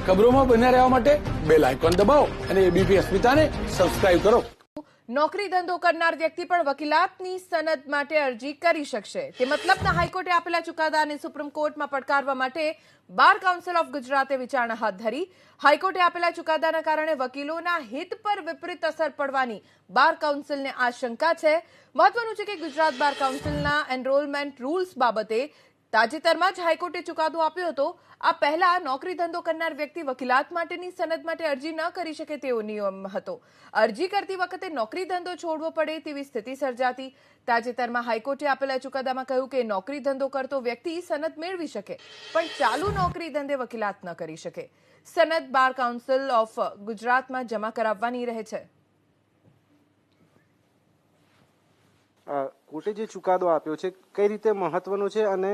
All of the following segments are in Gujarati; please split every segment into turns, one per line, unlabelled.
ખબરોમાં બન્યા રહેવા માટે બેલ આઇકોન દબાવો અને એબીપી અસ્મિતાને સબસ્ક્રાઇબ કરો.
નોકરી ધંધો કરનાર વ્યક્તિ પણ વકીલાતની સનદ માટે અરજી કરી શકશે. તે મતલબના હાઈકોર્ટે આપેલા ચુકાદાને સુપ્રીમ કોર્ટમાં પડકારવા માટે બાર કાઉન્સિલ ઓફ ગુજરાતે વિચારણા હાથ ધરી. હાઈકોર્ટે આપેલા ચુકાદાના કારણે વકીલોના હિત પર વિપરીત અસર પડવાની બાર કાઉન્સિલને આશંકા છે. મહત્વનું છે કે ગુજરાત બાર કાઉન્સિલના એનરોલમેન્ટ રૂલ્સ બાબતે તાજેતરમાં જ હાઈકોર્ટે ચુકાદો આપ્યો હતો. આ પહેલા નોકરી ધંધો કરનાર વ્યક્તિ વકીલાત માટેની સનદ માટે અરજી ન કરી શકે તેવો નિયમ હતો. અરજી કરતી વખતે નોકરી ધંધો છોડવો પડે તેવી સ્થિતિ સર્જાતી. તાજેતરમાં હાઈકોર્ટે આપેલા ચુકાદામાં કહ્યું કે નોકરી ધંધો કરતો વ્યક્તિ સનદ મેળવી શકે, પણ ચાલુ નોકરી ધંધે વકીલાત ન કરી શકે. સનદ બાર કાઉન્સિલ ઓફ ગુજરાતમાં જમા કરાવવાની રહે છે.
કોર્ટે જે ચુકાદો આપ્યો છે કઈ રીતે મહત્વનો છે અને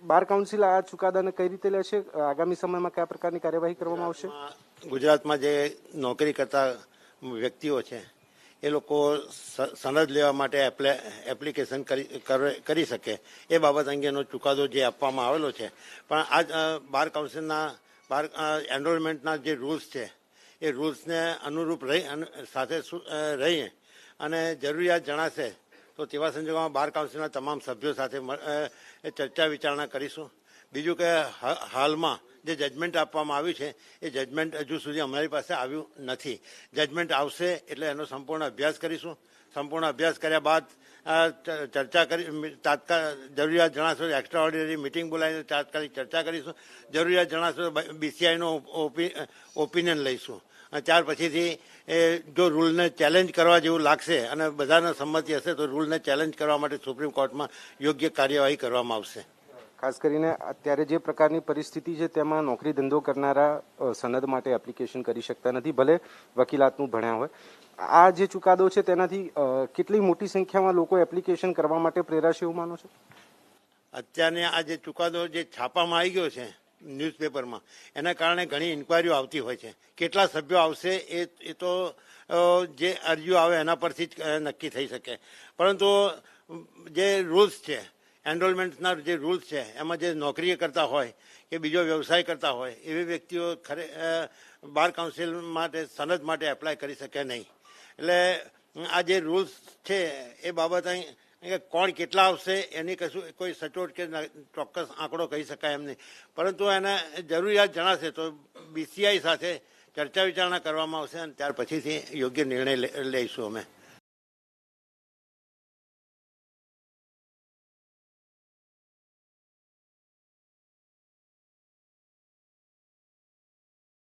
બાર કાઉન્સિલ આ ચુકાદાને કઈ રીતે લેશે? આગામી સમયમાં કયા પ્રકારની કાર્યવાહી કરવામાં આવશે?
ગુજરાતમાં જે નોકરી કરતા વ્યક્તિઓ છે એ લોકો સનદ લેવા માટે એપ્લિકેશન કરી શકે એ બાબત અંગેનો ચુકાદો જે આપવામાં આવેલો છે. પણ આ બાર કાઉન્સિલના એનરોલમેન્ટના જે રૂલ્સ છે એ રૂલ્સને અનુરૂપ સાથે રહીએ અને જરૂરિયાત જણાશે તો તેવા સંજોગોમાં બાર કાઉન્સિલના તમામ સભ્યો સાથે ચર્ચા વિચારણા કરીશું. બીજું કે હાલમાં જે જજમેન્ટ આપવામાં આવ્યું છે એ જજમેન્ટ હજુ સુધી અમારી પાસે આવ્યું નથી. જજમેન્ટ આવશે એટલે એનો સંપૂર્ણ અભ્યાસ કરીશું. સંપૂર્ણ અભ્યાસ કર્યા બાદ ચર્ચા કરી જરૂરિયાત જણાશે એક્સ્ટ્રા ઓર્ડિનરી મિટિંગ બોલાવીને તાત્કાલિક ચર્ચા કરીશું. જરૂરિયાત જણાશે બીસીઆઈનો ઓપિનિયન લઈશું. અને ત્યાર પછીથી જો રૂલને ચેલેન્જ કરવા જેવું લાગશે અને બધાને સંમતિ હશે તો રૂલને ચેલેન્જ કરવા માટે સુપ્રીમ કોર્ટમાં યોગ્ય કાર્યવાહી કરવામાં આવશે.
ખાસ કરીને અત્યારે જે પ્રકારની પરિસ્થિતિ છે તેમાં નોકરી ધંધો કરનારા સનદ માટે એપ્લિકેશન કરી શકતા નથી, ભલે વકીલાતનું ભણ્યા હોય. આ જે ચુકાદો છે તેનાથી કેટલી મોટી સંખ્યામાં લોકો એપ્લિકેશન કરવા માટે પ્રેરાશે એવું માનો છો?
અત્યારને આ જે ચુકાદો જે છાપામાં આવી ગયો છે ન્યૂઝપેપરમાં એના કારણે ઘણી ઇન્કવાયરીઓ આવતી હોય છે. કેટલા સભ્યો આવશે એ તો જે અરજીઓ આવે એના પરથી જ નક્કી થઈ શકે. પરંતુ જે રૂલ્સ છે એનરોલમેન્ટના જે રૂલ્સ છે એમાં જે નોકરી કરતા હોય કે બીજો વ્યવસાય કરતા હોય એવી વ્યક્તિઓ બાર કાઉન્સિલ માટે સનદ માટે એપ્લાય કરી શકે નહીં. એટલે આ જે રૂલ્સ છે એ બાબત અહીં કોણ કેટલા આવશે એની કશું કોઈ સચોટ કે ચોક્કસ આંકડો કહી શકાય એમ નહીં. પરંતુ એને જરૂરિયાત જણાશે તો બીસીઆઈ સાથે ચર્ચા વિચારણા કરવામાં આવશે અને ત્યાર પછીથી યોગ્ય નિર્ણય લઈશું અમે.